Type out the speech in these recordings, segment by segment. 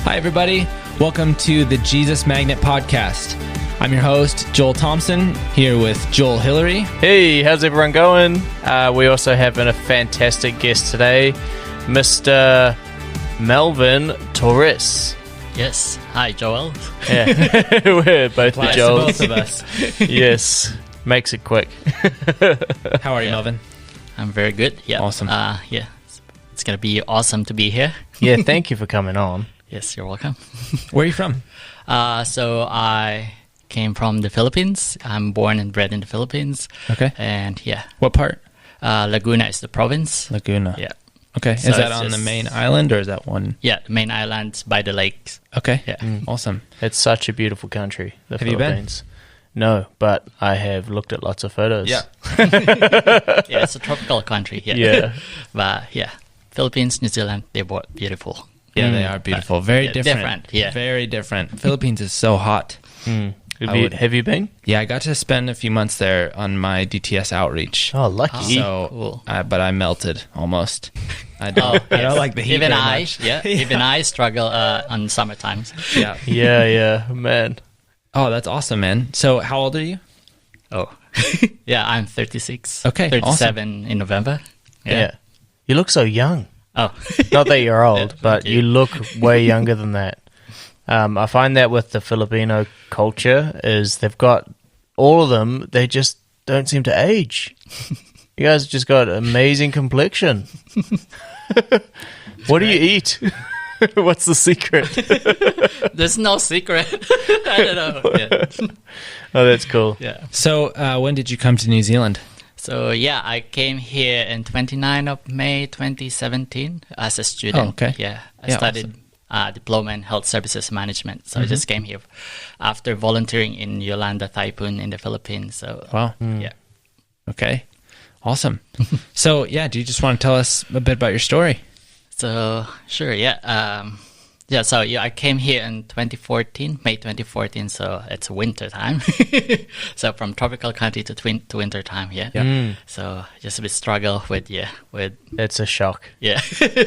Hi, everybody. Welcome to the Jesus Magnet podcast. I'm your host, Joel Thomson, here with Joel Hillary. Hey, how's everyone going? We also have a fantastic guest today, Mr. Melvin Torres. Yes. Hi, Joel. Yeah, we're both the Joels. Both of us. Yes, makes it quick. How are you, Melvin? I'm very good. Yeah. Awesome. It's going to be awesome to be here. Yeah, thank you for coming on. Yes, you're welcome. Where are you from? So I came from the Philippines. I'm born and bred in the Philippines. Okay. And yeah, What part? Laguna is the province. Laguna. Yeah. Okay. So is that it's on the just- main island or is that one? Yeah, the main islands by the lakes. Okay. Yeah. Awesome. It's such a beautiful country, the Have you been? Philippines. No, but I have looked at lots of photos. Yeah, it's a tropical country. Yeah. Yeah. But yeah, Philippines, New Zealand, they're both beautiful. Yeah, they are beautiful. Very Yeah, different. different, yeah. Very different. Philippines is so hot. Have you been? Yeah, I got to spend a few months there on my DTS outreach. Oh, lucky. So, cool. but I melted almost. I don't, I don't like the heat Even very I, much. even I struggle on summer times. Yeah. Yeah, man. Oh, that's awesome, man. So how old are you? Oh, yeah, I'm 36. Okay, 37 in November. Yeah. You look so young. Oh, Not that you're old, but you. you look way younger than that. I find that with the Filipino culture is they've got all of them. They just don't seem to age. You guys just got amazing complexion. What do you eat? What's the secret? there's no secret. I don't know. Yeah. Oh, that's cool. Yeah. So when did you come to New Zealand? So yeah, I came here in 29 of May 2017 as a student. Oh, okay. Yeah, I Yeah, studied diploma in health services management. So I just came here after volunteering in Yolanda Typhoon in the Philippines. So Wow. yeah. Okay. Awesome. So yeah, do you just want to tell us a bit about your story? So sure, yeah. I came here in 2014, May 2014. So it's winter time. So from tropical country to winter time. Yeah. So just a bit struggle with That's a shock. yeah.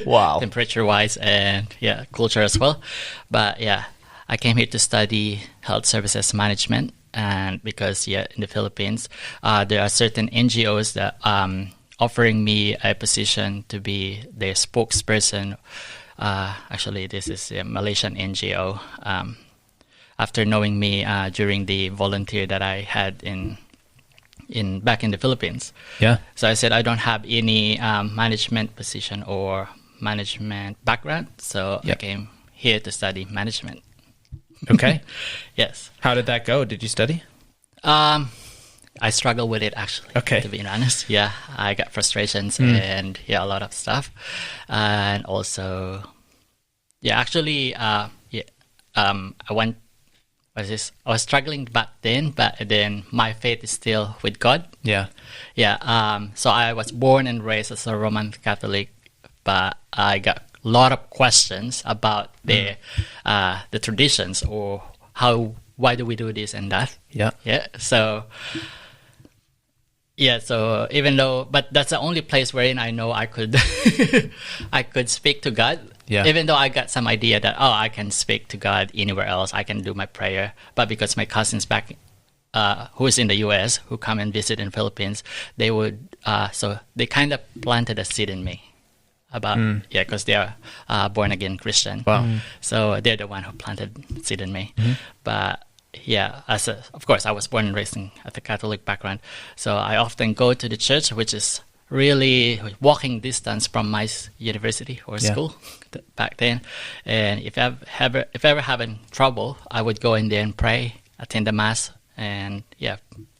Wow. Temperature wise and culture as well. But yeah, I came here to study health services management, and because in the Philippines, there are certain NGOs that offering me a position to be their spokesperson. Actually, this is a Malaysian NGO. After knowing me during the volunteer that I had back in the Philippines, Yeah. so I said I don't have any management position or management background, so I Yep. came here to study management. Okay. Yes. How did that go? Did you study? I struggle with it actually. Okay. To be honest, yeah, I got frustrations and a lot of stuff, and also, actually, I went. What is this? I was struggling back then, but then my faith is still with God. Yeah. Yeah. So I was born and raised as a Roman Catholic, but I got a lot of questions about the traditions or why do we do this and that. Yeah. Yeah. So. Yeah, so even though, but that's the only place wherein I know I could, I could speak to God. Yeah. Even though I got some idea that I can speak to God anywhere else, I can do my prayer. But because my cousins back, who is in the U.S. who come and visit in Philippines, they would, so they kind of planted a seed in me about because they are born again Christian. Wow. So they're the one who planted seed in me, but. Yeah, of course, I was born and raised at a Catholic background, so I often go to the church, which is really walking distance from my university or school back then. And if ever having trouble, I would go in there and pray, attend the mass, and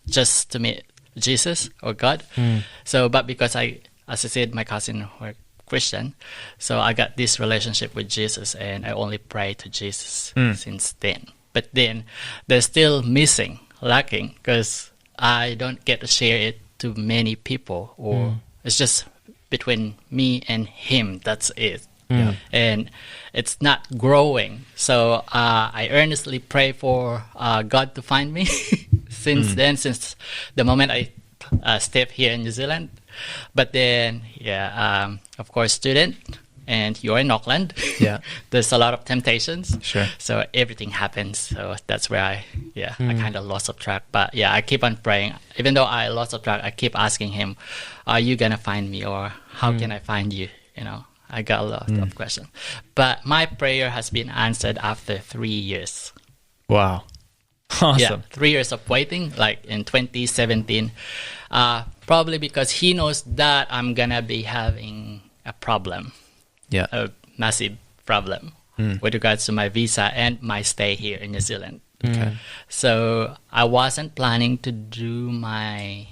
just to meet Jesus or God. So, but because as I said, my cousin were Christian, so I got this relationship with Jesus, and I only pray to Jesus since then. But then they're still lacking, because I don't get to share it to many people, or it's just between me and him. That's it. And it's not growing. So I earnestly pray for God to find me since the moment I step here in New Zealand. But then, of course, student and you're in Auckland. Yeah. There's a lot of temptations. Sure. So everything happens. So that's where I kind of lost track. But yeah, I keep on praying. Even though I lost track, I keep asking him, are you going to find me, or how can I find you? You know, I got a lot of questions. But my prayer has been answered after 3 years. Wow. Awesome. Yeah, 3 years of waiting, like in 2017. Probably because he knows that I'm going to be having a problem. Yeah. A massive problem with regards to my visa and my stay here in New Zealand. Okay. So I wasn't planning to do my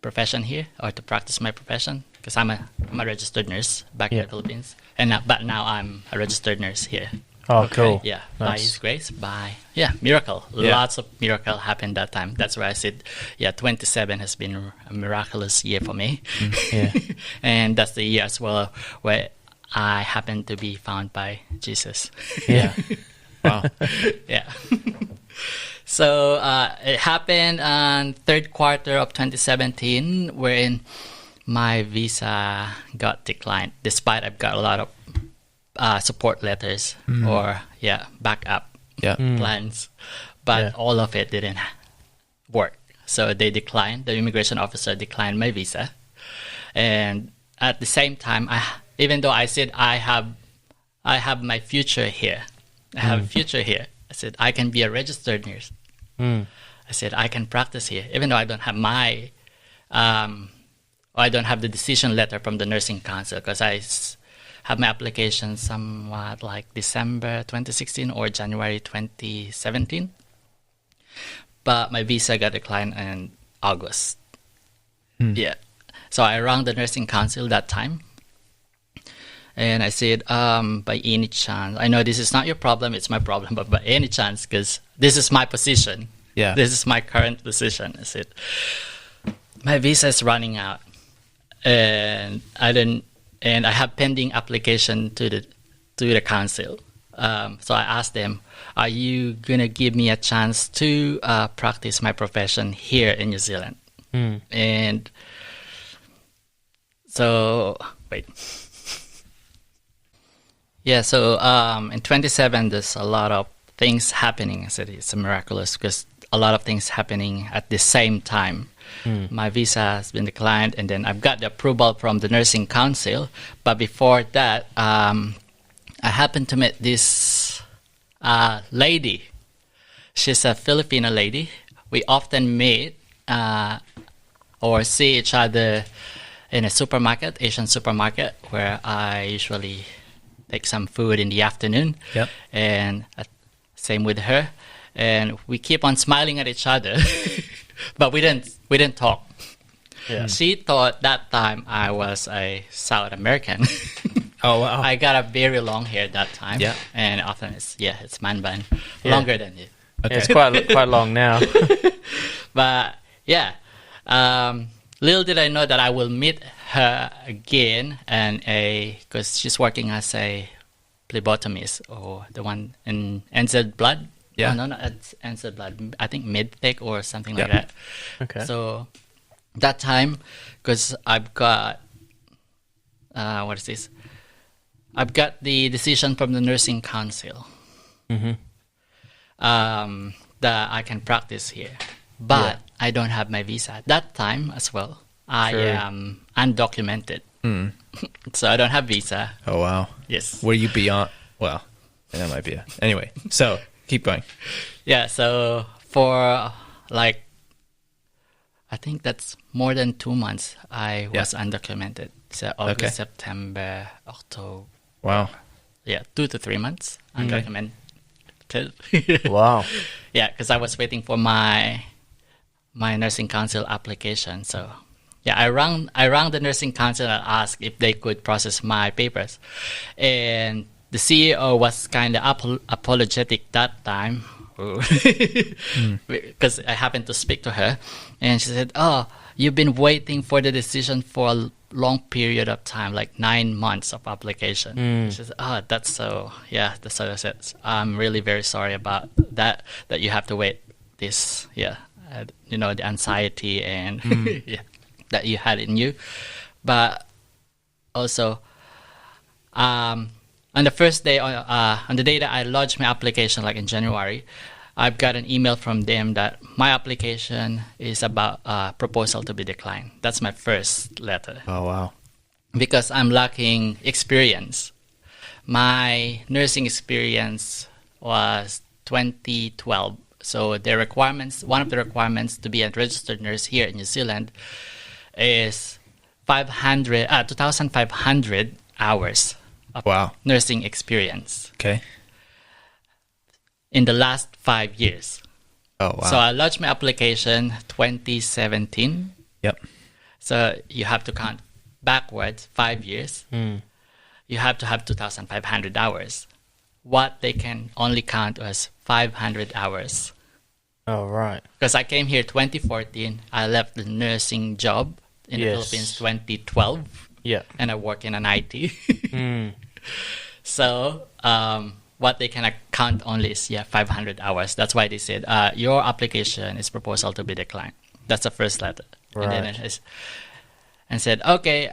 profession here or to practice my profession, because I'm a registered nurse back in the Philippines, but now I'm a registered nurse here. Oh, cool. Yeah, Nice. by His grace, miracle. Yeah. Lots of miracle happened that time. That's why I said, 27 has been a miraculous year for me. Yeah. And that's the year as well where I happened to be found by Jesus. Yeah. Wow. Yeah. So it happened on third quarter of 2017, wherein my visa got declined, despite I've got a lot of support letters or backup plans, but all of it didn't work. So they declined. The immigration officer declined my visa, and at the same time, even though I said I have my future here, I have a future here. I said I can be a registered nurse. I said I can practice here, even though I don't have my I don't have the decision letter from the nursing council, because I have my application somewhat like December 2016 or January 2017. But my visa got declined in August. Yeah. So I rang the nursing council that time. And I said, by any chance, I know this is not your problem, it's my problem, but by any chance, because this is my position. Yeah. This is my current position. I said, my visa is running out. And I have pending application to the council. So I asked them, are you going to give me a chance to practice my profession here in New Zealand? And so, wait. Yeah, so in 27, there's a lot of things happening. I said it's miraculous because a lot of things happening at the same time. My visa has been declined, and then I've got the approval from the nursing council. But before that, I happened to meet this lady. She's a Filipino lady. We often meet or see each other in a supermarket, Asian supermarket, where I usually take some food in the afternoon. Yep. And same with her. And we keep on smiling at each other. But we didn't talk. Yeah. She thought that time I was a South American. Oh, wow. I got a very long hair that time. Yeah. And often it's man bun. Longer than you. Okay. It's quite long now. But yeah. Little did I know that I will meet her again, and because she's working as a phlebotomist, or the one in NZ Blood. Yeah. No, it's NZ Blood. I think Medtech or something like that. Okay. So that time, because I've got what is this? I've got the decision from the nursing council that I can practice here, but I don't have my visa at that time as well. I am undocumented, so I don't have visa. Oh, wow. Yes. Were you beyond? Well, that might be anyway. So keep going. Yeah. So for like, I think that's more than 2 months. I was undocumented. So August, September, October. Wow. Yeah, 2 to 3 months undocumented. Wow. Yeah, because I was waiting for my nursing council application. So yeah, I rang the nursing council and asked if they could process my papers, and the CEO was kind of apologetic that time, because I happened to speak to her, and she said, "Oh, you've been waiting for the decision for a long period of time, like 9 months of application." She said, "Oh, that's so." Yeah, that's so. I said, "I'm really very sorry about that you have to wait this." Yeah, the anxiety and that you had in you, but also On the first day, on the day that I lodged my application, like in January, I've got an email from them that my application is about proposal to be declined. That's my first letter. Oh, wow. Because I'm lacking experience. My nursing experience was 2012. So the requirements, one of the requirements to be a registered nurse here in New Zealand is 2,500 hours of nursing experience. Okay. In the last 5 years. Oh, wow. So I lodged my application 2017. Yep. So you have to count backwards 5 years. You have to have 2,500 hours. What they can only count as 500 hours. Oh, right. Because I came here 2014. I left the nursing job in the Philippines 2012. Yeah. And I work in an IT. So what they can count only is 500 hours. That's why they said your application is proposal to be declined. That's the first letter. Right. And then and said, okay,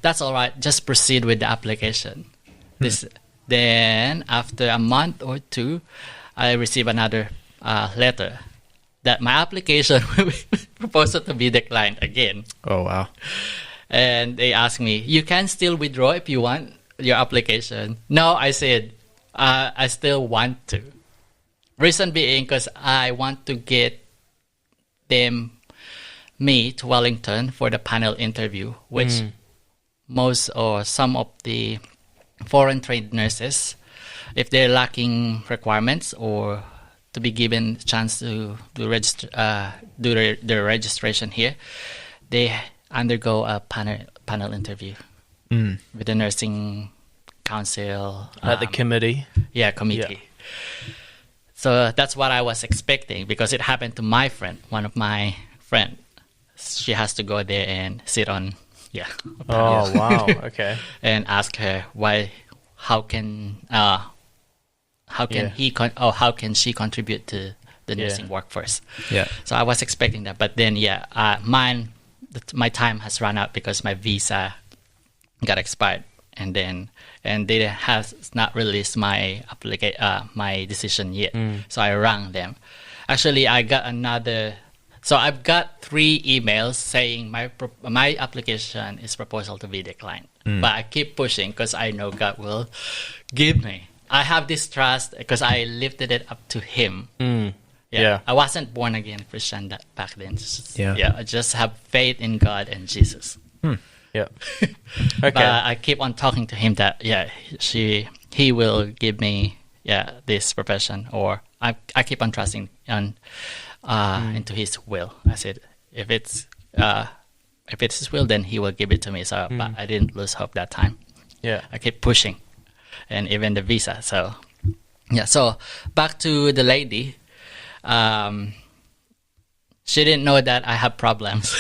that's all right. Just proceed with the application. Then after a month or two, I received another letter that my application will be proposal to be declined again. Oh, wow. And they asked me, you can still withdraw if you want your application. No, I said, I still want to. Reason being because I want to get me to Wellington for the panel interview, which most or some of the foreign trained nurses, if they're lacking requirements or to be given a chance to register, do their registration here, they undergo a panel interview with the nursing council. At the committee. Yeah, committee. Yeah. So that's what I was expecting because it happened to my friend, one of my friends. She has to go there and sit on, Oh, wow. Okay. and ask her how can she contribute to the nursing workforce? Yeah. So I was expecting that, but then my time has run out because my visa got expired, and they have not released my my decision yet. So I rang them. Actually, I got another. So I've got 3 emails saying my application is proposal to be declined. But I keep pushing because I know God will give me. I have this trust because I lifted it up to Him. Yeah. I wasn't born again Christian back then. I just have faith in God and Jesus. Yeah. Okay. But I keep on talking to Him that He will give me this profession, or I keep on trusting into His will. I said if it's His will, then He will give it to me. So, but I didn't lose hope that time. Yeah. I keep pushing, and even the visa. So, So back to the lady. She didn't know that I have problems,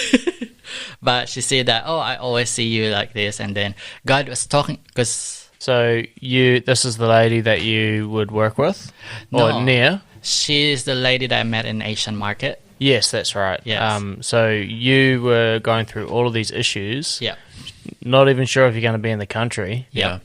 but she said that, I always see you like this. And then God was talking because. So this is the lady that you would work with, or near? She's the lady that I met in Asian market. Yes, that's right. Yes. So you were going through all of these issues. Yeah. Not even sure if you're going to be in the country. Yeah.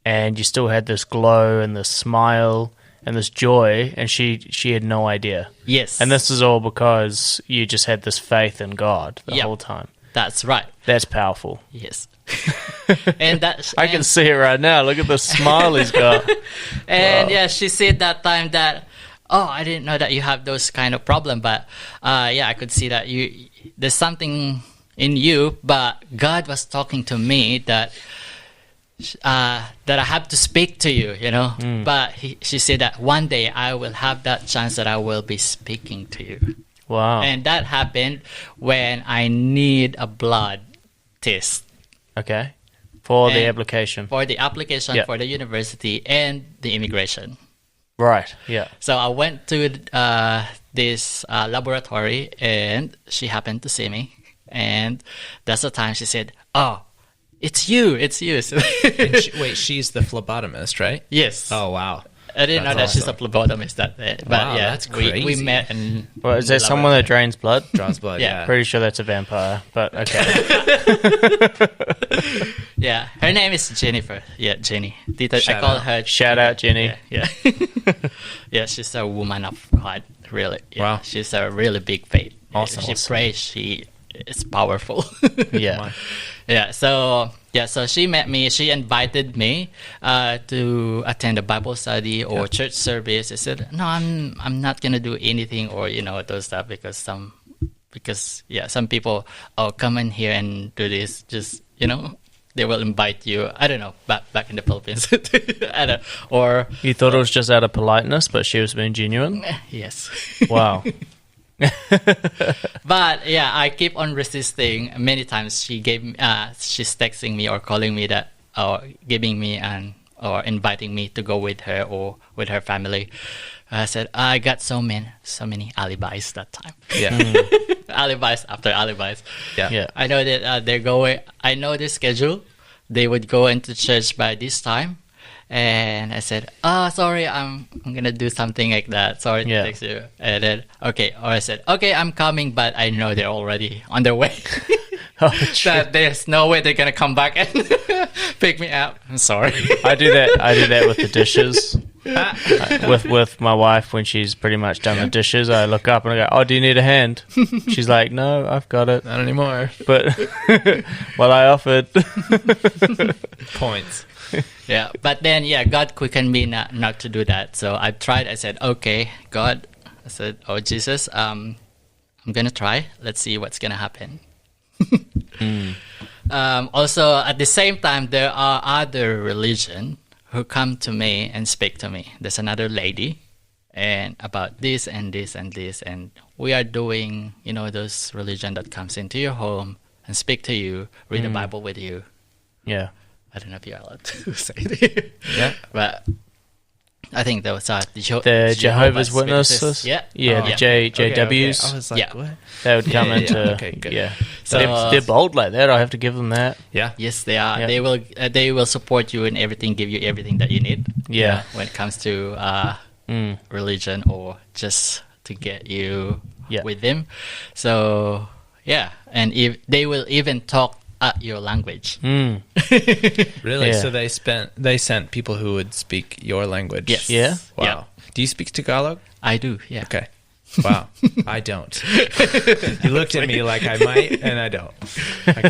And you still had this glow and this smile and this joy, and she had no idea. Yes. And this is all because you just had this faith in God the whole time. That's right. That's powerful. Yes. And I can see it right now. Look at the smile he's got. And she said that time that, I didn't know that you have those kind of problem, but I could see that there's something in you, but God was talking to me that I have to speak to you, But she said that one day I will have that chance that I will be speaking to you. Wow. And that happened when I need a blood test. Okay. For the application. For the application for the university and the immigration. Right, yeah. So I went to this laboratory, and she happened to see me. And that's the time she said, it's you. Wait, she's the phlebotomist, right? Yes. Oh, wow. I didn't know that That's she's a phlebotomist. But Wow, yeah, that's we crazy. met and Well, is that someone that drains blood? Draws blood. Yeah. Yeah. Pretty sure that's a vampire, but okay. yeah, her name is Jennifer. Yeah, Jenny. Tita, I Shout call out. her. Shout out, Jenny. Yeah, yeah. Yeah, she's a woman of God. Really. Yeah. Wow. She's a really big faith. Awesome. She prays. She is powerful. Yeah. Yeah, so she met me. She invited me to attend a Bible study or church service. I said, no, I'm not gonna do anything or those stuff because some people come in here and do this. Just they will invite you. I don't know back in the Philippines. I don't, or You thought it was just out of politeness, but she was being genuine? yes. Wow. But yeah, I keep on resisting. Many times she's texting me or calling me that, or giving me or inviting me to go with her or with her family. I said I got so many alibis that time. Yeah. Alibis after alibis. Yeah. Yeah. I know that they're going. I know the schedule. They would go into church by this time. And I said, sorry, I'm gonna do something like that. Sorry to text you. And then, okay. Or I said, okay, I'm coming, but I know they're already on their way. Oh, true. That there's no way they're gonna come back and pick me up. I'm sorry. I do that with the dishes. with my wife, when she's pretty much done the dishes, I look up and I go, "Oh, do you need a hand?" She's like, "No, I've got it." Not anymore. But well, I offered. Points. Yeah, but then God quickened me not to do that. So I tried. I said, okay, God. I said, oh Jesus, I'm gonna try. Let's see what's gonna happen. Also, at the same time, there are other religion who come to me and speak to me. There's another lady, and about this and this and this, and we are doing, those religion that comes into your home and speak to you, read the Bible with you. Yeah. I don't know if you're allowed to say it. Yeah. But I think those are The Jehovah's Witnesses. Yeah. Yeah. The JWs. I was like, Yeah. what? They would come into. Okay, good. Yeah. So, they're bold like that. I have to give them that. Yeah. yes, they are. Yeah. They will support you in everything, give you everything that you need. Yeah. When it comes to religion or just to get you with them. So yeah, and they will even talk your language. Mm. Really? Yeah. So they sent people who would speak your language. Yes. Yeah? Wow. Yeah. Do you speak Tagalog? I do. Yeah. Okay. Wow. I don't. You looked at me like I might, and I don't.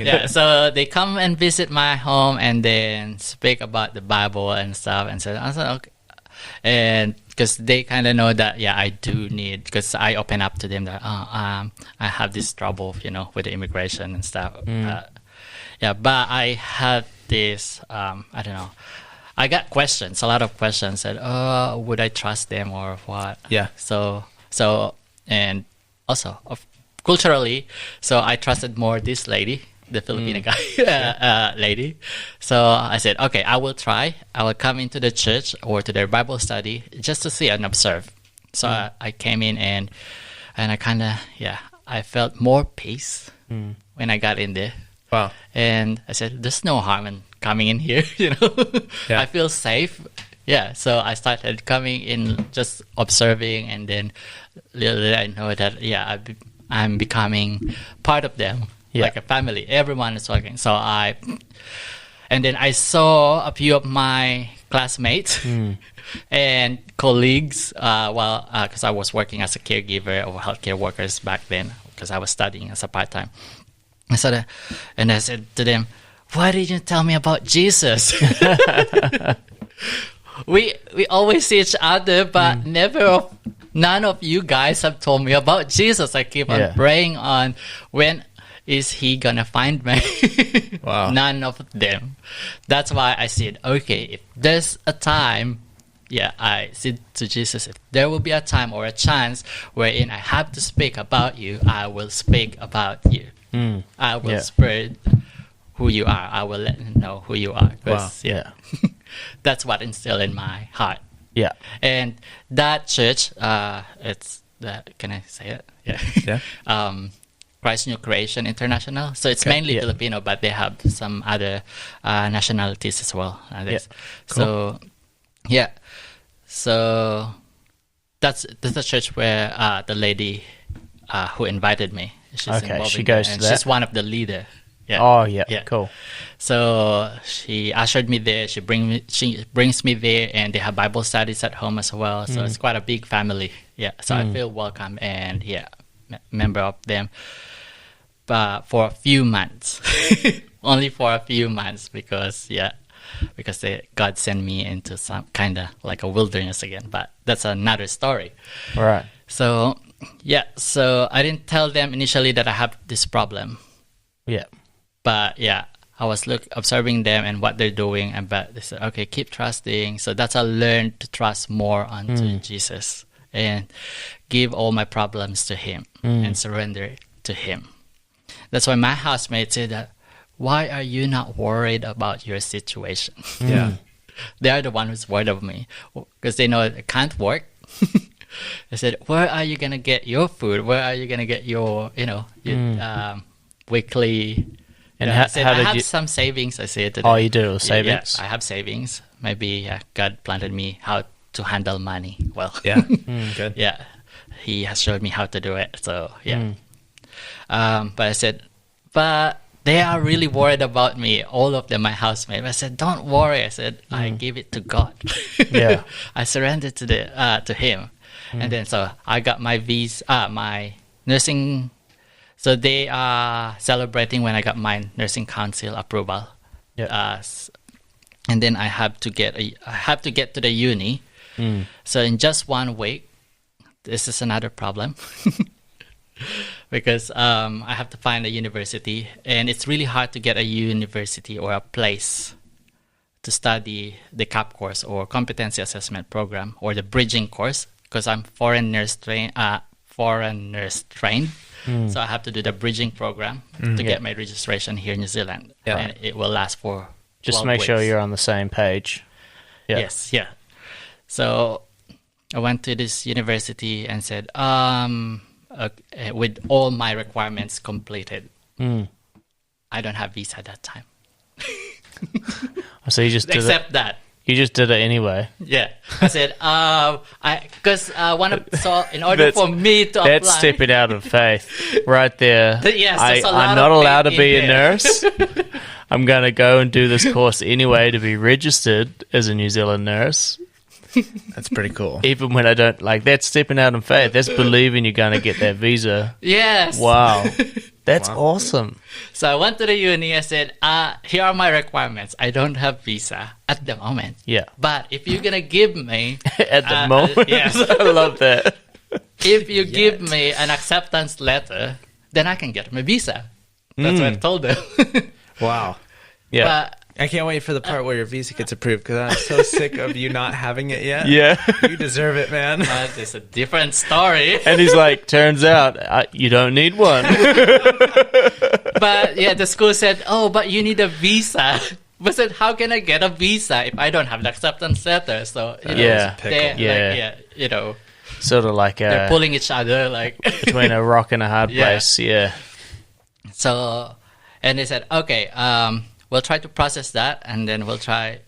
Yeah, so they come and visit my home and then speak about the Bible and stuff. And so I said, okay. And because they kind of know that, I do need, because I open up to them that, I have this trouble, with the immigration and stuff. But I had this, I don't know. I got questions, a lot of questions. Said, would I trust them or what? Yeah. So and also culturally, so I trusted more this lady, the Filipino guy, lady. So I said, okay, I will try. I will come into the church or to their Bible study just to see and observe. So I came in and I kind of, I felt more peace when I got in there. Wow. And I said, there's no harm in coming in here, Yeah. I feel safe. Yeah, so I started coming in, just observing, and then little did I know that, I'm becoming part of them, like a family. Everyone is working. So and then I saw a few of my classmates and colleagues, because I was working as a caregiver or healthcare workers back then, because I was studying as a part-time. I said to them, why didn't you tell me about Jesus? we always see each other, but none of you guys have told me about Jesus. I keep on praying on, when is he gonna find me? Wow. None of them. That's why I said, okay, if there's a time, I said to Jesus, if there will be a time or a chance wherein I have to speak about you, I will speak about you. I will spread who you are. I will let them know who you are. Wow. Yeah. That's what instilled in my heart. Yeah. And that church, it's that. Can I say it? Yeah. Christ New Creation International. So it's mainly Filipino, but they have some other nationalities as well. Cool. So So that's the church where the lady who invited me. She's Okay, involved she in goes that, to and that. she's one of the leader. Yeah. Oh, yeah, Yeah. cool. So she ushered me there. She brings me there, and they have Bible studies at home as well. So it's quite a big family. Yeah. So I feel welcome and member of them. But for a few months, only for a few months, because God sent me into some kind of like a wilderness again. But that's another story. Right. So so I didn't tell them initially that I have this problem. Yeah. But I was observing them and what they're doing, but they said, okay, keep trusting. So that's I learned to trust more onto Jesus and give all my problems to Him and surrender to Him. That's why my housemate said that, why are you not worried about your situation? Yeah. They are the one who's worried about me because they know it can't work. They said, where are you going to get your food? Where are you going to get your, weekly... And I said, how I did have you... some savings, I said to Oh, them. you do with savings? Yeah, I have savings. Maybe God planted me how to handle money well. Yeah. Good. Yeah, He has showed me how to do it. So, but I said, but they are really worried about me, all of them, my housemates. I said, don't worry. I said, I give it to God. Yeah. I surrendered to Him. And then so I got my visa, my nursing. So they are celebrating when I got my nursing council approval. Yeah. And then I have to get to the uni. So in just 1 week, this is another problem. Because I have to find a university, and it's really hard to get a university or a place to study the CAP course or competency assessment program or the bridging course, because I'm foreign nurse trained. So I have to do the bridging program to get my registration here in New Zealand. Yeah. And it will last for Just 12 make sure weeks. you're on the same page. Yeah. Yes, yeah. So I went to this university and said, with all my requirements completed, I don't have visa at that time. So you just did Except that. You just did it anyway. Yeah, I said, in order for me to apply, That's stepping out of faith, right there. Yes, there's a lot I'm of not allowed to faith be in a there. nurse. I'm going to go and do this course anyway to be registered as a New Zealand nurse, That's pretty cool. even when I don't like. That's stepping out in faith. That's believing you're going to get that visa. Yes. Wow, that's awesome. So I went to the uni. I said, here are my requirements. I don't have visa at the moment. Yeah, But if you're gonna give me at the moment, yes. I love that. if you give me an acceptance letter, then I can get my visa. That's what I told them. Wow. Yeah, But I can't wait for the part where your visa gets approved because I'm so sick of you not having it yet. yeah. You deserve it, man. it's a different story. And he's like, turns out you don't need one. But yeah, the school said, oh, but you need a visa. But I said, how can I get a visa if I don't have the acceptance letter? So, Yeah. they're, Sort of like they're pulling each other, like. between a rock and a hard Yeah. place. Yeah. So, and they said, okay, we'll try to process that, and then we'll try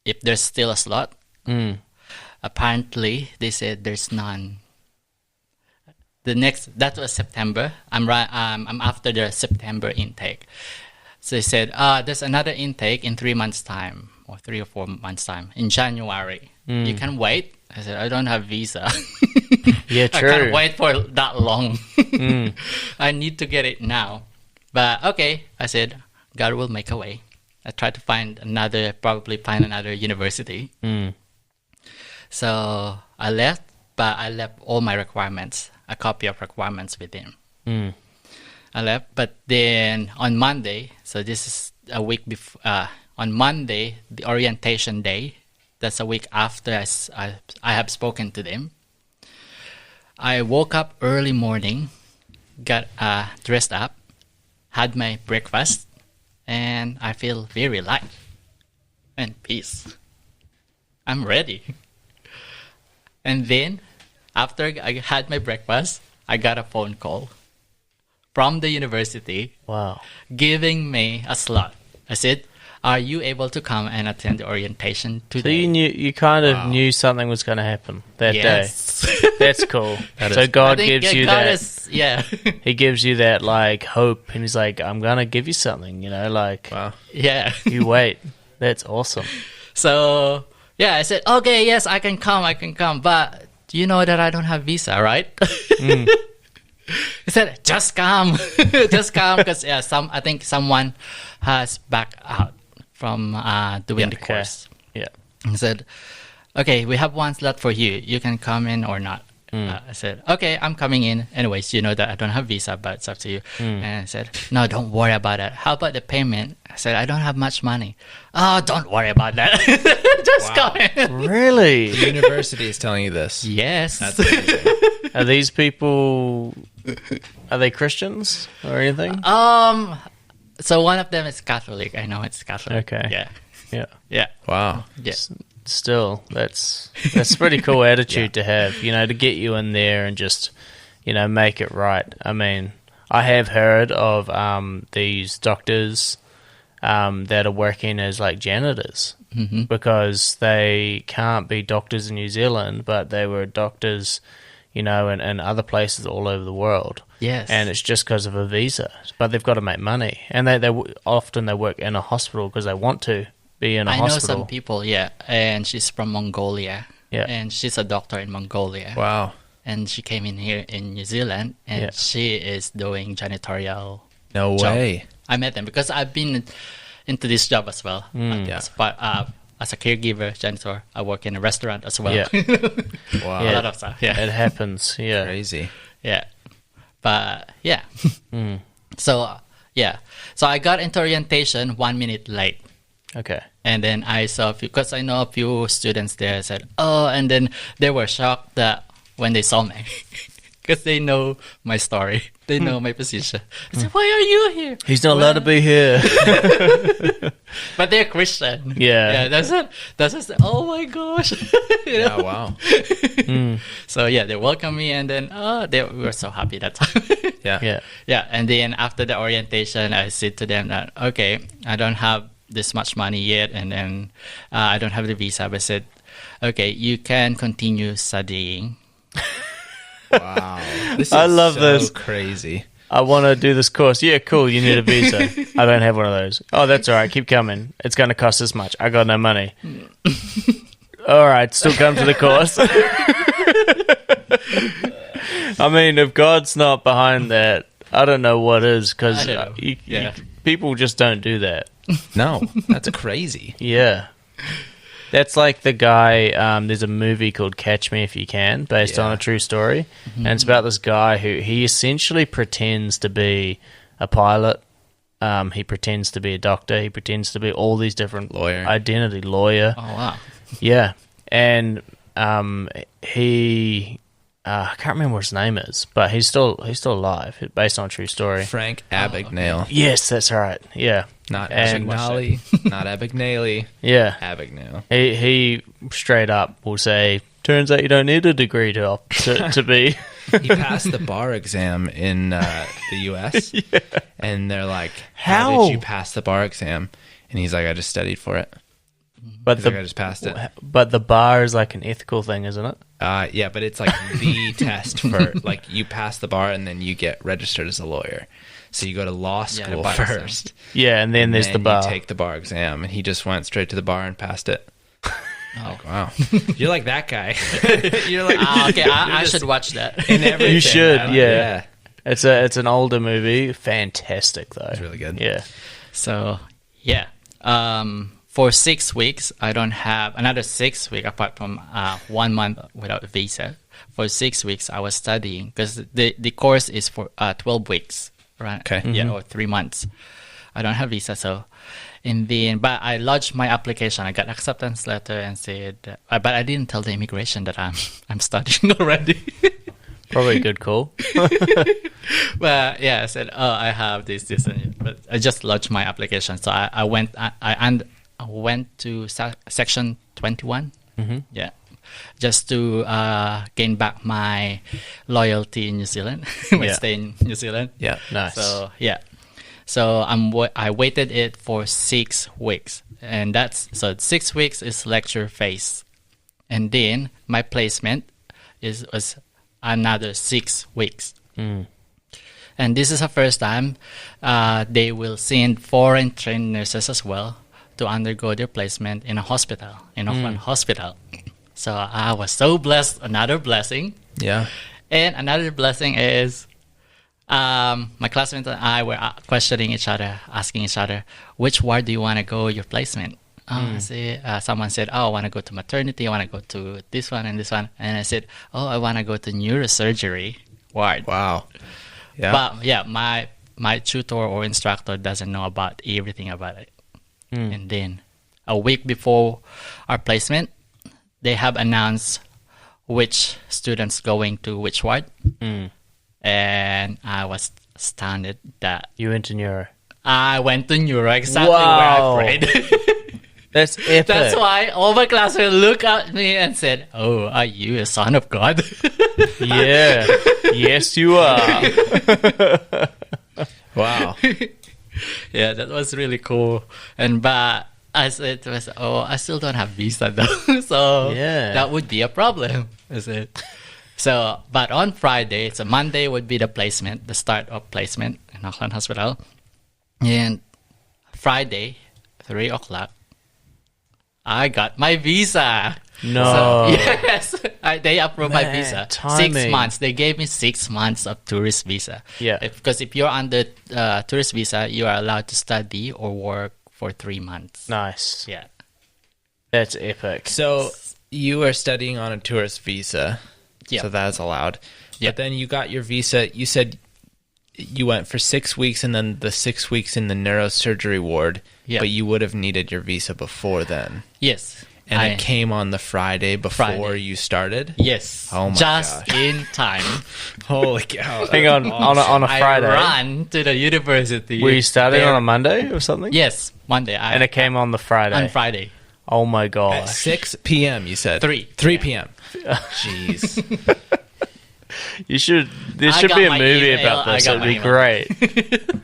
if there's still a slot. Apparently, they said there's none. That was September. I'm after the September intake. So they said, there's another intake in 3 months' time, or 3 or 4 months' time, in January. You can wait. I said, I don't have visa. Yeah, I true. can't wait for that long. I need to get it now. But okay, I said, God will make a way. I tried to probably find another university. So I left, but I left all my requirements, a copy of requirements with him. I left, but then on Monday, so this is a week before, on Monday, the orientation day, that's a week after I have spoken to them. I woke up early morning, got dressed up, had my breakfast, and I feel very light and peace. I'm ready. And then, after I had my breakfast, I got a phone call from the university. Wow. Giving me a slot. I said, are you able to come and attend the orientation So today? you kind of knew something was going to happen that Yes. day. That's cool. So I God think, gives you God that. is- yeah. He gives you that like hope, and he's like, "I'm gonna give you something," like Wow. Yeah. you wait. That's awesome. So, yeah, I said, okay, yes, I can come. But you know that I don't have visa, right? He said, just come. Just come. Because, I think someone has backed out from doing the Okay. course. Yeah. He said, okay, we have one slot for you. You can come in or not. I said, okay, I'm coming in. Anyways, you know that I don't have visa, but it's up to you. And I said, no, don't worry about that. How about the payment? I said, I don't have much money. Oh, don't worry about that. Just come in. Really? The university is telling you this. Yes. That's amazing. Are these people? Are they Christians or anything? So one of them is Catholic. I know it's Catholic. Okay. Yeah. Yeah. Yeah. Wow. Yeah. Still, that's a pretty cool attitude to have. To get you in there and just make it right. I mean, I have heard of these doctors that are working as like janitors because they can't be doctors in New Zealand, but they were doctors, in other places all over the world. Yes. And it's just because of a visa, but they've got to make money, and they often work in a hospital because they want to be in a I hospital. know some people, and she's from Mongolia. Yeah. And she's a doctor in Mongolia. Wow. And she came in here in New Zealand, and Yeah. she is doing janitorial. No job. way. I met them because I've been into this job as well. Yeah. As a caregiver, janitor, I work in a restaurant as well. Yeah. Wow. A lot of stuff. Yeah. It happens. Yeah. Crazy. Yeah. But yeah. So So I got into orientation 1 minute late. Okay. And then I saw because I know a few students there said, oh, and then they were shocked that when they saw me. Because they know my story. They know my position. I said, why are you here? He's not allowed to be here. But they're Christian. Yeah. Yeah, that's it. Oh my gosh. You know? Yeah, wow. So yeah, they welcomed me, and then we were so happy that time. Yeah. Yeah. Yeah, and then after the orientation, I said to them that, okay, I don't have this much money yet, and then I don't have the visa. But I said, okay, you can continue studying. Wow. This is I love so this. crazy. I want to do this course. Yeah, cool. You need a visa. I don't have one of those. Oh, that's all right. Keep coming. It's going to cost this much. I got no money. All right. Still come to the course. I mean, if God's not behind that, I don't know what is, because I don't know. people just don't do that. No, that's crazy. Yeah. That's like the guy, there's a movie called Catch Me If You Can, based on Yeah. a true story. And it's about this guy who he essentially pretends to be a pilot. He pretends to be a doctor. He pretends to be all these different Lawyer. lawyer. Oh, wow. Yeah. And he... I can't remember what his name is, but he's still alive, based on a true story. Frank Abagnale. Yes, that's right. Yeah. Not And- Abagnale. Not Abagnale. Yeah. Abagnale. He straight up will say, turns out you don't need a degree to be. He passed the bar exam in the U.S. And they're like, how How? did you pass the bar exam? And he's like, I just studied for it. But He's like, I just passed it. But the bar is like an ethical thing, isn't it? Yeah, but it's like the test for, like, you pass the bar and then you get registered as a lawyer. So you go to law the school bar exam. first. Yeah, and then there's the then bar. you take the bar exam, and he just went straight to the bar and passed it. Oh. Wow. You're like that guy. You're like, Okay, I should watch that. in everything. You should, man. yeah. It's an older movie. Fantastic though. It's really good. Yeah. So, yeah. For 6 weeks, I don't have another 6 weeks apart from 1 month without a visa. For 6 weeks, I was studying because the course is for 12 weeks, right? Okay. Yeah, or 3 months. I don't have visa, so but I lodged my application. I got acceptance letter and said, but I didn't tell the immigration that I'm studying already. Probably a good call. But yeah, I said, I have this, and but I just lodged my application. So I went to section 21. Yeah, just to gain back my loyalty in New Zealand, my Yeah. stay in New Zealand. Yeah. Nice. So yeah, So I waited it for 6 weeks, and so 6 weeks is lecture phase, and then my placement was another 6 weeks. And this is the first time they will send foreign trained nurses as well to undergo their placement in a hospital, in Auckland Hospital. So I was so blessed. Another blessing. Yeah. And another blessing is my classmates and I were questioning each other, asking each other, which ward do you want to go your placement? Someone said, I want to go to maternity. I want to go to this one and this one. And I said, I want to go to neurosurgery ward. Wow. Yeah. But yeah, my tutor or instructor doesn't know about everything about it. And then a week before our placement, they have announced which students going to which ward. And I was astounded that You went to neuro. I went to neuro, exactly Wow. where I prayed. That's epic. That's why all my classmates looked at me and said, are you a son of God? Yeah. Yes, you are. Wow. Yeah, that was really cool. But I said to myself, I still don't have visa though. So Yeah. that would be a problem. I said. So, but on Friday, so Monday would be the placement, the start of placement in Auckland Hospital. And Friday, 3 o'clock, I got my visa. No. So, yes, they approved my Man, visa. timing. 6 months. They gave me 6 months of tourist visa. Yeah. Because if you're under tourist visa, you are allowed to study or work for 3 months. Nice. Yeah. That's epic. So you are studying on a tourist visa. Yeah. So that's allowed. Yeah. But then you got your visa. You said you went for 6 weeks and then the 6 weeks in the neurosurgery ward. Yeah. But you would have needed your visa before then. Yes. And it came on the Friday before you started? Yes. Oh my Just gosh. in time. Holy cow. Hang on a Friday. I ran to the university. Were you starting there. on a Monday or something? Yes, Monday. And it came on the Friday. on Friday. Oh my At gosh. 6 p.m. you said? 3. 3 p.m. Jeez. You should. There I should got be a my movie email, about I this. got It'd my be email. great.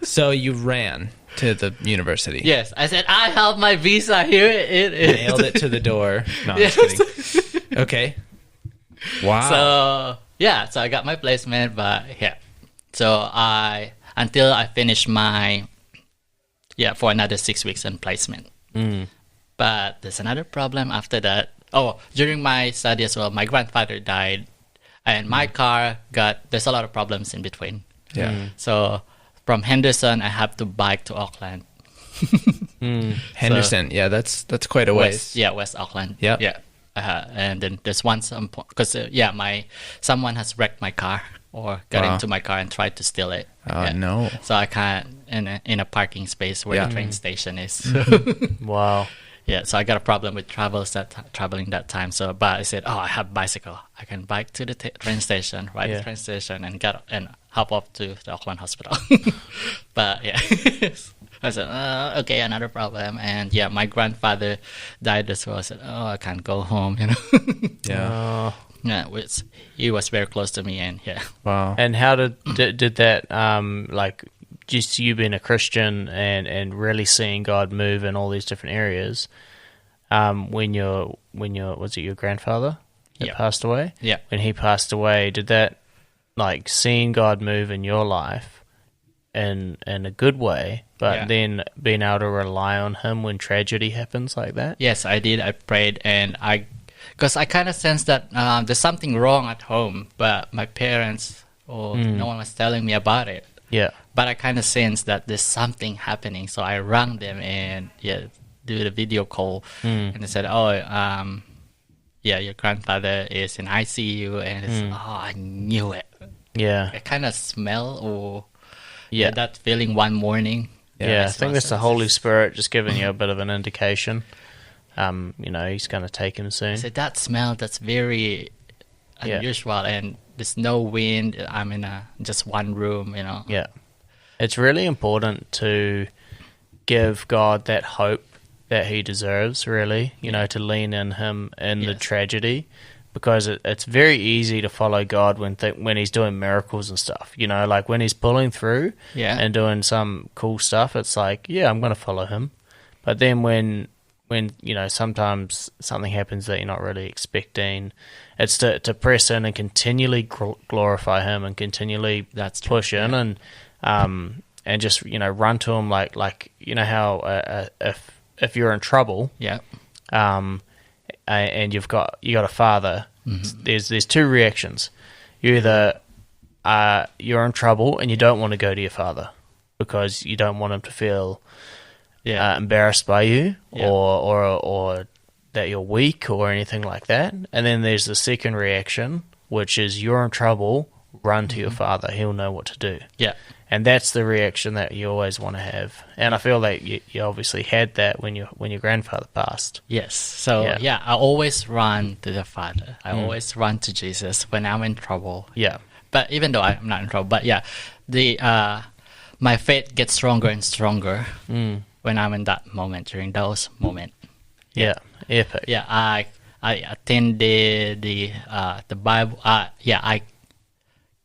So you ran to the university. Yes, I said, I have my visa. Here it is. Nailed it to the door. No, I'm Yes. just kidding. Okay. Wow. So, yeah, so I got my placement, but yeah. So until I finished for another 6 weeks in placement. But there's another problem after that. During my study as well, my grandfather died. And my car there's a lot of problems in between. Yeah. So from Henderson, I have to bike to Auckland. Henderson. Yeah, that's quite a ways. West Auckland. Yep. Yeah. And then there's some point because someone has wrecked my car or got Wow. into my car and tried to steal it. Oh, no. So I can't in a parking space where the train station is. Wow. Yeah, so I got a problem with traveling that time. So, but I said, I have bicycle. I can bike to the train station, ride the train station, and hop off to the Auckland Hospital. But yeah, I said, okay, another problem. And yeah, my grandfather died as well. I said, I can't go home. Yeah. Yeah, he was very close to me, and yeah. Wow. And how did that just you being a Christian and really seeing God move in all these different areas, when was it your grandfather that passed away? Yeah. When he passed away, did that seeing God move in your life in a good way, but then being able to rely on him when tragedy happens like that? Yes, I did. I prayed, and because I kind of sensed that there's something wrong at home, but my parents no one was telling me about it. Yeah. But I kind of sensed that there's something happening, so I rang them and do the video call, and they said, your grandfather is in ICU, and it's, I knew it. Yeah. I kind of smell that feeling one morning. Yeah, I think that's the Holy Spirit just giving you a bit of an indication. He's going to take him soon. I said, that smell, that's very unusual, and there's no wind. I'm in just one room, Yeah. It's really important to give God that hope that he deserves, really, to lean in him in the tragedy. because it's very easy to follow God when he's doing miracles and stuff. You know, like when he's pulling through and doing some cool stuff, it's like, yeah, I'm going to follow him. But then when you know, sometimes something happens that you're not really expecting, it's to press in and continually glorify him and continually push in and just, you know, run to him like you know how if you're in trouble, and you got a father, there's two reactions. You either you're in trouble and you don't want to go to your father because you don't want him to feel embarrassed by you or that you're weak or anything like that. And then there's the second reaction, which is you're in trouble, run to your father. He'll know what to do. Yeah. And that's the reaction that you always want to have. And I feel like you obviously had that when your grandfather passed. Yes. So, I always run to the Father. I always run to Jesus when I'm in trouble. Yeah. But even though I'm not in trouble, but my faith gets stronger and stronger when I'm in that moment, during those moments. Yeah. Epic. Yeah, I attended the Bible. I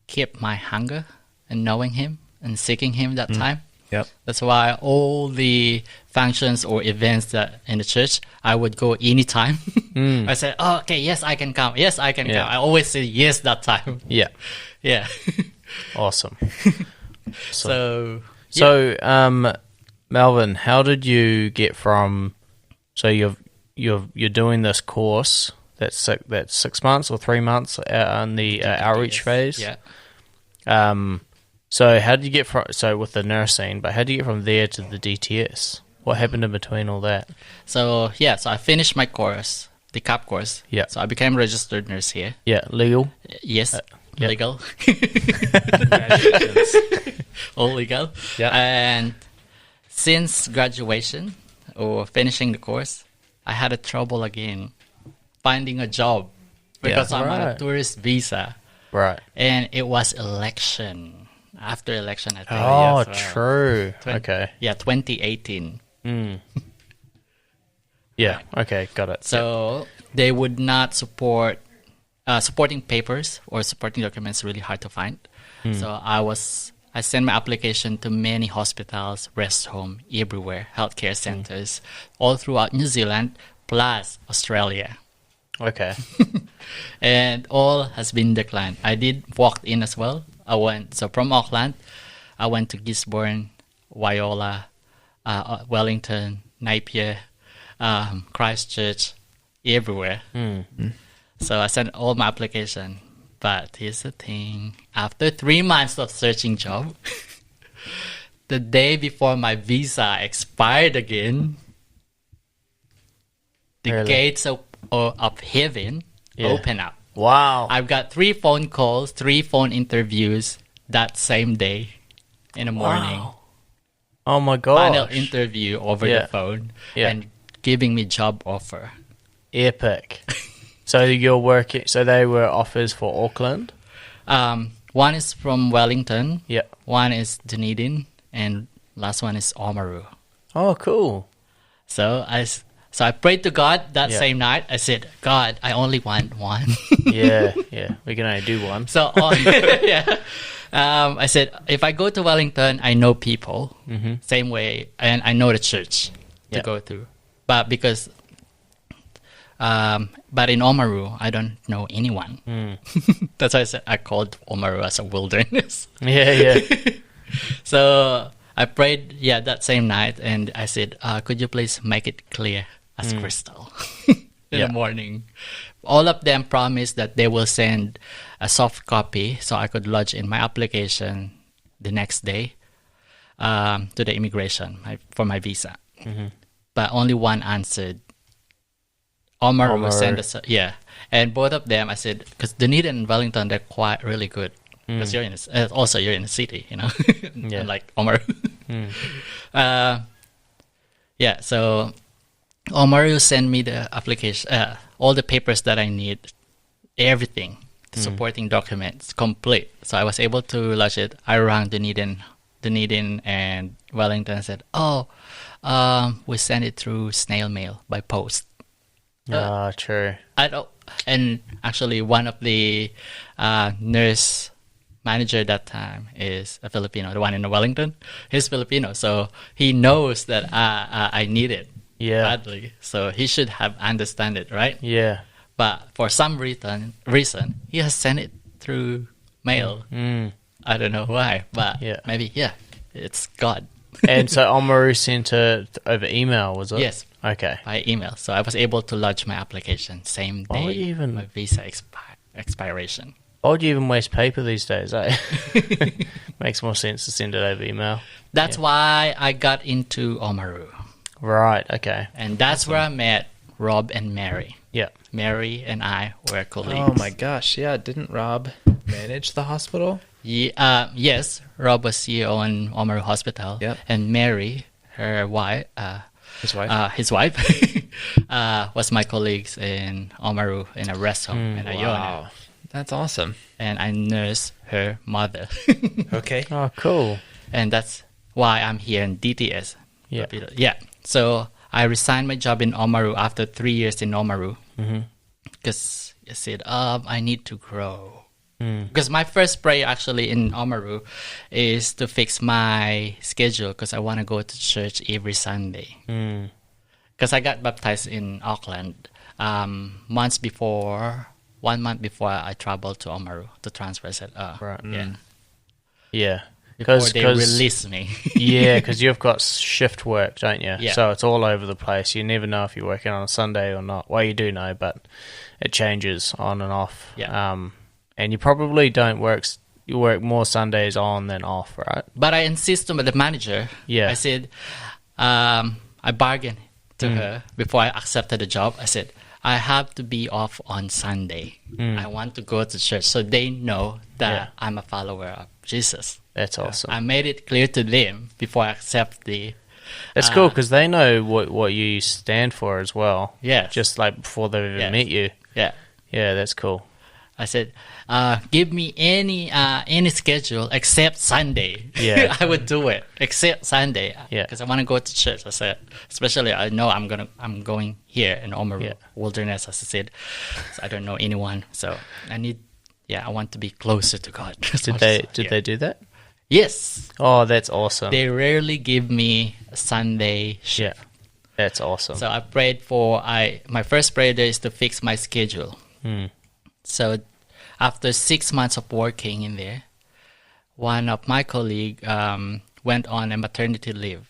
kept my hunger and knowing Him and seeking Him that time. Yep. That's why all the functions or events that in the church, I would go anytime. I said, "Oh, okay, yes, I can come. Yes, I can come." I always say yes that time. Yeah. Yeah. Awesome. So, Melvin, how did you get from? So you're doing this course that's 6 months or 3 months on the outreach phase. Yeah. So how did you get with the nursing? But how did you get from there to the DTS? What happened in between all that? So I finished my course, the CAP course. Yeah. So I became a registered nurse here. Yeah, legal. Yes, legal. All legal. Yeah. And since graduation or finishing the course, I had a trouble again finding a job because I'm on a tourist visa. Right. And it was election. After election, I think. Oh, true. Okay. Yeah, 2018. Yeah. Okay, got it. So they would not support supporting papers or supporting documents. Really hard to find. So I sent my application to many hospitals, rest home, everywhere, healthcare centers, all throughout New Zealand, plus Australia. Okay. And all has been declined. I did walk in as well. From Auckland, I went to Gisborne, Waiola, Wellington, Napier, Christchurch, everywhere. So I sent all my application. But here's the thing. After 3 months of searching job, the day before my visa expired again, the gates of heaven open up. Wow. I've got 3 phone calls, 3 phone interviews that same day in the morning. Wow. Oh my gosh. Final interview over the phone and giving me job offer. Epic. So you're working, so they were offers for Auckland? One is from Wellington. Yeah. One is Dunedin, and last one is Oamaru. Oh, cool. So I prayed to God that same night. I said, God, I only want one. Yeah. We can only do one. So, I said, if I go to Wellington, I know people, same way, and I know the church to go to. But but in Oamaru, I don't know anyone. That's why I said I called Oamaru as a wilderness. Yeah. So I prayed, that same night, and I said, could you please make it clear as crystal in the morning? All of them promised that they will send a soft copy so I could lodge in my application the next day to the immigration for my visa. But only one answered. Oamaru will send us, and both of them, I said, because Dunedin and Wellington, they're quite really good. Because you're in the city, you know, like Oamaru. So Oamaru sent me the application, all the papers that I need, everything, the supporting documents, complete. So I was able to lodge it. I rang Dunedin and Wellington and said, we sent it through snail mail by post. True. I don't. And actually, one of the nurse manager that time is a Filipino, the one in Wellington. He's Filipino, so he knows that I need it badly. So he should have understand it, right? Yeah. But for some reason, he has sent it through mail. I don't know why, but maybe it's God. And so Omaru sent it over email, was it? Yes. Okay. By email. So I was able to lodge my application same Why would day you even- my visa expiration. Why would you even waste paper these days, eh? Makes more sense to send it over email. That's why I got into Omaru. Right, okay. And that's where I met Rob and Mary. Yeah. Mary and I were colleagues. Oh my gosh! Yeah, didn't Rob manage the hospital? Yes, Rob was CEO in Omaru Hospital. Yep. And Mary, her wife, His wife. was my colleagues in Omaru in a rest home in Iona. Wow, that's awesome. And I nursed her mother. Okay. Oh, cool. And that's why I'm here in DTS. Yeah. Yeah. So I resigned my job in Omaru after 3 years in Omaru because I said, I need to grow. Because my first prayer actually in Omaru is to fix my schedule because I want to go to church every Sunday. Because I got baptized in Auckland 1 month before I traveled to Omaru to transfer. I said, Right. yeah. Yeah. Before they release me. Yeah, because you've got shift work, don't you? Yeah. So it's all over the place. You never know if you're working on a Sunday or not. Well, you do know, but it changes on and off. Yeah. And you probably don't work. You work more Sundays on than off, right? But I insisted with the manager. Yeah. I said, I bargained to her before I accepted the job. I said, I have to be off on Sunday. I want to go to church so they know that I'm a follower of Jesus. That's awesome. I made it clear to them before I accept the... That's cool because they know what you stand for as well. Yes. Just like before they've even met you. Yeah. Yeah, that's cool. I said, give me any schedule except Sunday. Yeah. I would do it except Sunday. Yeah. Because I want to go to church. I said, especially I know I'm going here in Omaru Wilderness. As I said, so I don't know anyone, so I want to be closer to God. Did they do that? Yes. Oh, that's awesome. They rarely give me a Sunday shift. Yeah, that's awesome. So I prayed my first prayer there is to fix my schedule. So after 6 months of working in there, one of my colleagues went on a maternity leave.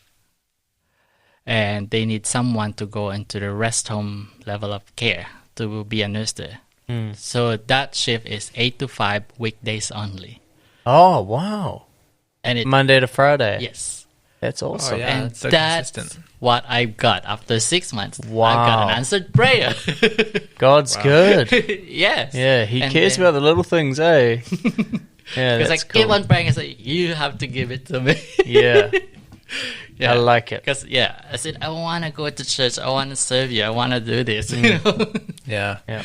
And they need someone to go into the rest home level of care to be a nurse there. So that shift is 8 to 5 weekdays only. Oh, wow. And Monday to Friday. Yes. That's awesome. Oh, yeah. And so that's consistent. what I got after 6 months. Wow. I got an answered prayer. God's good. Yes. Yeah, he And cares then- about the little things, eh? Yeah, Because I that's cool. keep on praying. I said, you have to give it to me. Yeah. I like it. Because, I said, I want to go to church. I want to serve you. I want to do this. Yeah. Yeah.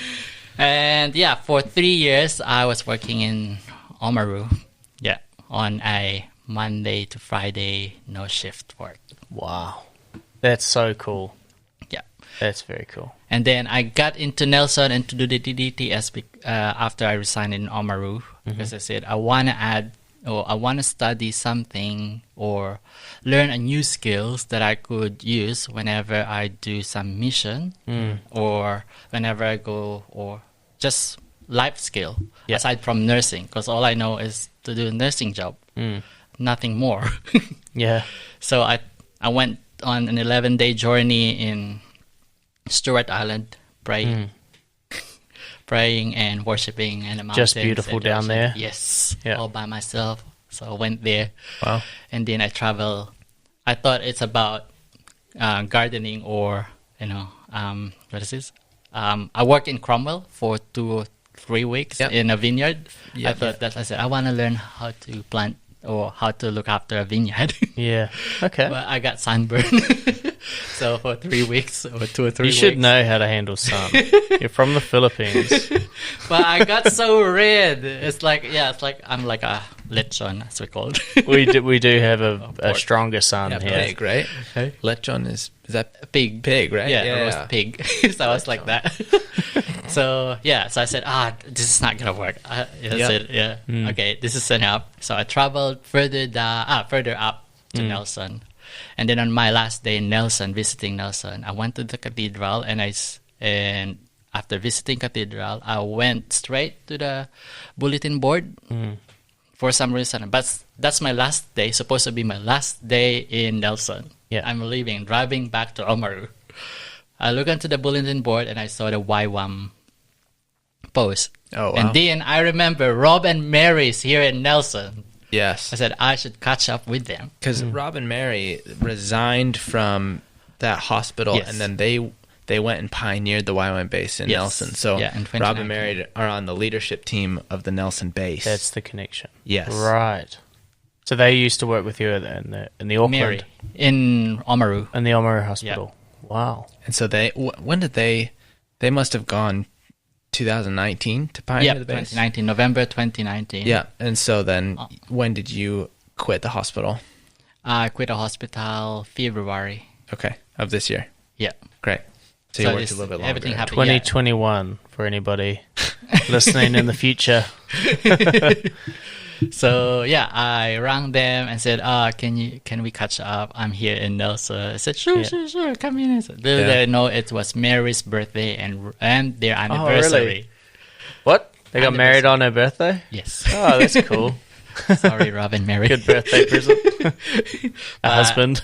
And, for 3 years, I was working in Omaru. Yeah. On a Monday to Friday, no shift work. Wow. That's so cool. Yeah. That's very cool. And then I got into Nelson and to do the DDTS after I resigned in Omaru because I said I want to study something or learn a new skills that I could use whenever I do some mission or whenever I go or just life skill aside from nursing because all I know is to do a nursing job, nothing more. Yeah. So I went on an 11-day journey in Stewart Island, praying and worshiping in the mountains. Just beautiful and the down ocean. there. Yes, Yeah. all by myself. So I went there. Wow. And then I travel. I thought it's about gardening or, what is this? I worked in Cromwell for 2 or 3 weeks in a vineyard. Yep. I thought that I said, I want to learn how to plant or how to look after a vineyard. Yeah. Okay. But I got sunburned. So for 3 weeks or 2 or 3 You weeks. should know how to handle sun. You're from the Philippines. But I got so red. It's like I'm like a lechon, as we call it. we do have a stronger son Yeah, here. pig, right? Lechon is that Pig. pig, right? Yeah, roast pig. So I was like that. So I said, this is not gonna work. Okay, this is enough. So I traveled further up to Nelson, and then on my last day in Nelson, visiting Nelson, I went to the cathedral, and after visiting cathedral, I went straight to the bulletin board for some reason. But that's my last day, supposed to be my last day in Nelson. Yeah. I'm leaving, driving back to Oamaru. I look onto the bulletin board and I saw the YWAM post. Oh, wow. And then I remember Rob and Mary's here in Nelson. Yes. I said I should catch up with them. Because Rob and Mary resigned from that hospital, Yes. and then they went and pioneered the YWAM base in Yes. Nelson. So in Rob 2019. and Mary are on the leadership team of the Nelson base. That's the connection. Yes. Right. So they used to work with you in the Auckland, Mary in Oamaru. in the Oamaru Hospital. Wow. And so when did they must have gone 2019 to pioneer Yeah, the base? 2019, November 2019. Yeah. And so then when did you quit the hospital? I quit the hospital February. Okay. Of this year. Yeah. Great. So you worked a little bit longer. Everything happened. 2021 for anybody listening in the future. So I rang them and said, can we catch up? I'm here in Nelson. I said, sure, come in. So little did I know it was Mary's birthday and their anniversary. really? What? They got married on her birthday? Yes. Oh, that's cool. Sorry, Rob and Mary. Good birthday present. A husband.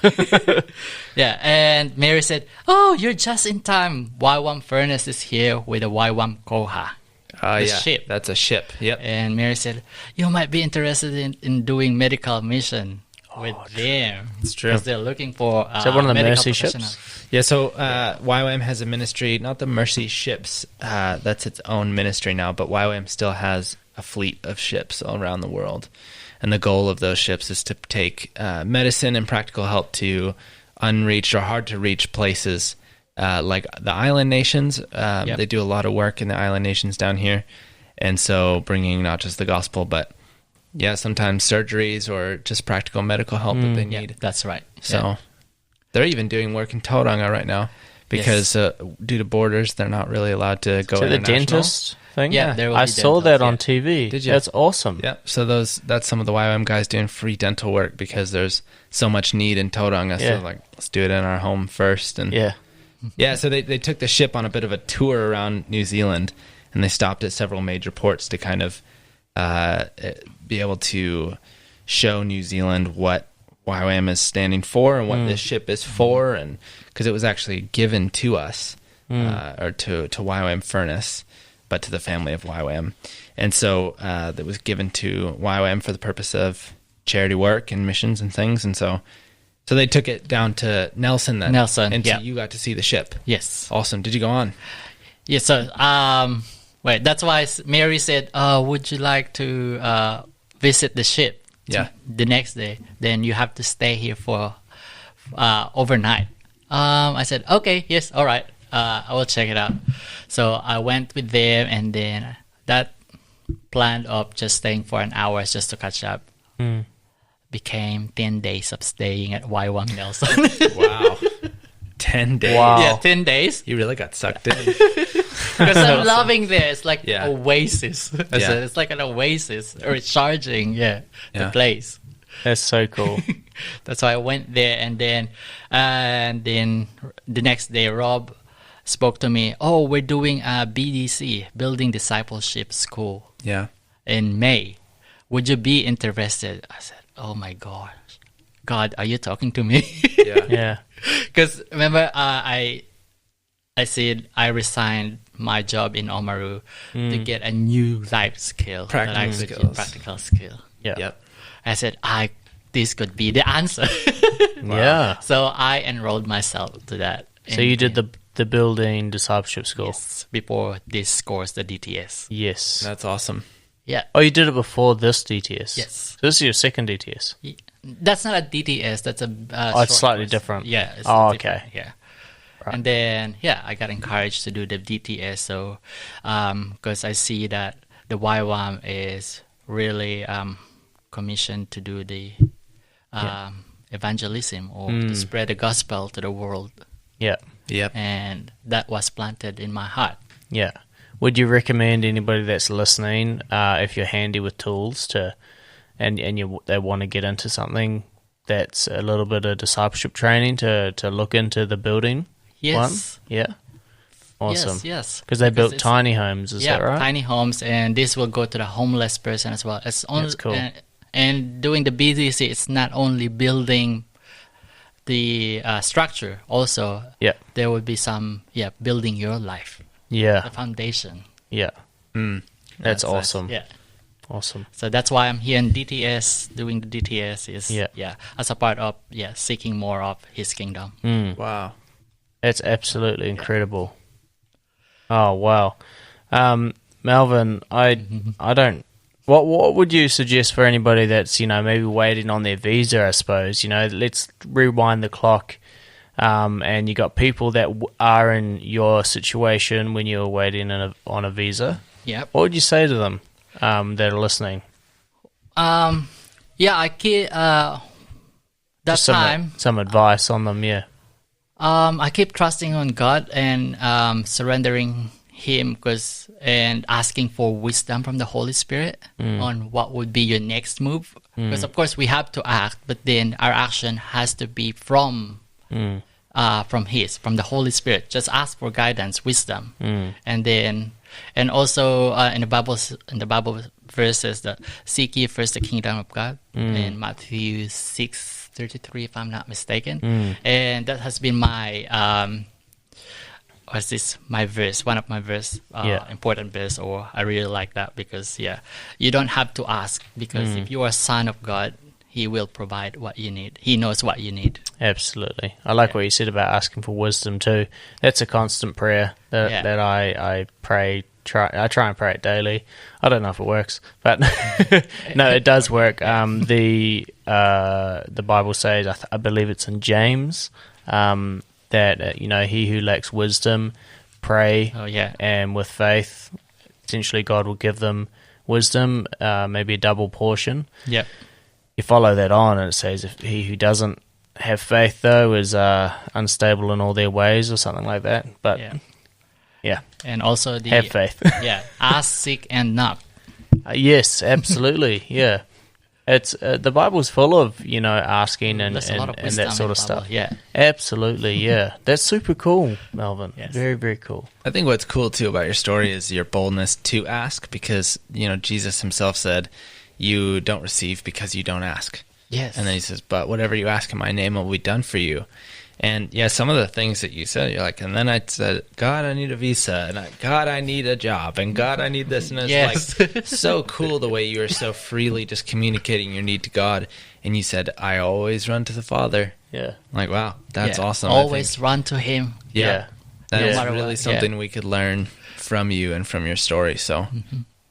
Yeah, and Mary said, "Oh, you're just in time. YWAM Furnace is here with a YWAM Koha." The ship. That's a ship. Yep. And Mary said, "You might be interested in doing medical mission with them." It's true. Because they're looking for Is that one of the medical Mercy professional. ships? Yeah, so YWAM has a ministry, not the Mercy ships. That's its own ministry now, but YWAM still has a fleet of ships all around the world. And the goal of those ships is to take medicine and practical help to unreached or hard-to-reach places like the island nations. They do a lot of work in the island nations down here. And so bringing not just the gospel, but sometimes surgeries or just practical medical help that they need. Yeah, that's right. So they're even doing work in Tauranga right now because due to borders, they're not really allowed to go So the international. dentist thing? Yeah, there will I be saw dentals, that on yeah. TV. Did you? That's awesome. Yeah, so that's some of the YWAM guys doing free dental work because there's so much need in Tauranga. Yeah. So let's do it in our home first. And Yeah. so they took the ship on a bit of a tour around New Zealand, and they stopped at several major ports to kind of be able to show New Zealand what YWAM is standing for and what this ship is for, and because it was actually given to us or to YWAM Furnace, but to the family of YWAM, and so that was given to YWAM for the purpose of charity work and missions and things, and so they took it down to Nelson then. Nelson, and so yeah. you got to see the ship. Yes. Awesome. Did you go on? Yeah, so that's why Mary said, would you like to visit the ship the next day? Then you have to stay here for overnight. I said, okay, yes, all right. I will check it out. So I went with them, and then that plan of just staying for an hour just to catch up became 10 days of staying at YWAM Nelson. Wow. 10 days. Wow. Yeah, 10 days. You really got sucked in. Because I'm loving there. It's like Yeah. oasis. I Yeah. said, it's like an oasis or recharging. The place. That's so cool. That's why I went there, and then the next day, Rob spoke to me. Oh, we're doing a BDC, Building Discipleship School, in May. Would you be interested? I said, oh my gosh, God, are you talking to me? Yeah. Because remember, I said I resigned my job in Oamaru to get a new life skill, practical skill. Yeah. Yep. I said, this could be the answer. Yeah. So I enrolled myself to that. So you did the building discipleship school. Yes, before this course, the DTS. Yes. That's awesome. Yeah. Oh, you did it before this DTS? Yes. So this is your second DTS? That's not a DTS. That's a it's short slightly course. different. Yeah. It's Oh, different. okay. Yeah. Right. And then, I got encouraged to do the DTS. So, because I see that the YWAM is really commissioned to do the evangelism or to spread the gospel to the world. Yeah. Yep. And that was planted in my heart. Yeah. Would you recommend anybody that's listening, if you're handy with tools and they want to get into something that's a little bit of discipleship training to look into the building? Yes. One? Yeah. Awesome. Yes. Because they built tiny homes, is that right? Tiny homes, and this will go to the homeless person as well. It's only, That's cool. And doing the BDC, it's not only building the structure. Also, there will be some building your life. Yeah. The foundation. Yeah. That's awesome. Yeah. Awesome. So that's why I'm here in DTS, doing the DTS is as a part of seeking more of His kingdom. Wow. That's absolutely incredible. Oh wow. Melvin, I don't. What would you suggest for anybody that's maybe waiting on their visa? I suppose let's rewind the clock, and you got people that are in your situation when you were waiting on a visa. Yeah. What would you say to them that are listening? I keep that Just time. Some advice on them. Yeah. I keep trusting on God and surrendering Him and asking for wisdom from the Holy Spirit on what would be your next move. Because of course we have to act, but then our action has to be from the Holy Spirit. Just ask for guidance, wisdom, and also in the Bible verses that seek ye first the kingdom of God in Matthew 6:33, if I'm not mistaken, and that has been my my verse, one of my verse, important verse, or I really like that because you don't have to ask, because if you are a son of God, He will provide what you need. He knows what you need. Absolutely. I like what you said about asking for wisdom too. That's a constant prayer that I pray. I try and pray it daily. I don't know if it works, but no, it does work. The Bible says, I believe it's in James, that he who lacks wisdom, pray, and with faith, essentially God will give them wisdom, maybe a double portion. Yep. You follow that on, and it says, if he who doesn't have faith though is unstable in all their ways, or something like that. But and also have faith. Ask, seek, and knock. Yes, absolutely. Yeah. It's the Bible's full of asking and that sort of stuff. Yeah, absolutely. Yeah, that's super cool, Melvin. Yes. Very, very cool. I think what's cool too about your story is your boldness to ask, because Jesus Himself said, "You don't receive because you don't ask." Yes, and then He says, "But whatever you ask in My name will be done for you." And some of the things that you said, you're like, and then I said, God, I need a visa, and God, I need a job, and God, I need this, and it's like so cool the way you are so freely just communicating your need to God. And you said, I always run to the Father. Yeah. I'm like, wow, that's awesome. Always run to Him. Yeah. That is No matter really what. something we could learn from you and from your story. So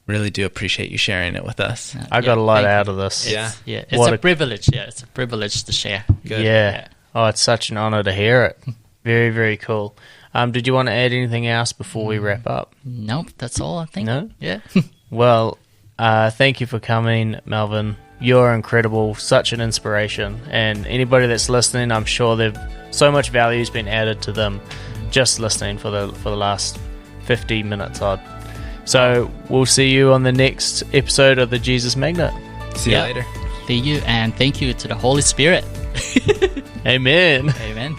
really do appreciate you sharing it with us. I got a lot out of this. It's a privilege. Yeah, it's a privilege to share. Good. Yeah. Oh, it's such an honor to hear it. Very, very cool. Did you want to add anything else before we wrap up? Nope, that's all I think. No? Yeah. Well, thank you for coming, Melvin. You're incredible, such an inspiration. And anybody that's listening, I'm sure so much value has been added to them just listening for the last 50 minutes odd. So we'll see you on the next episode of the Jesus Magnet. See you later. See you, and thank you to the Holy Spirit. Amen. Amen.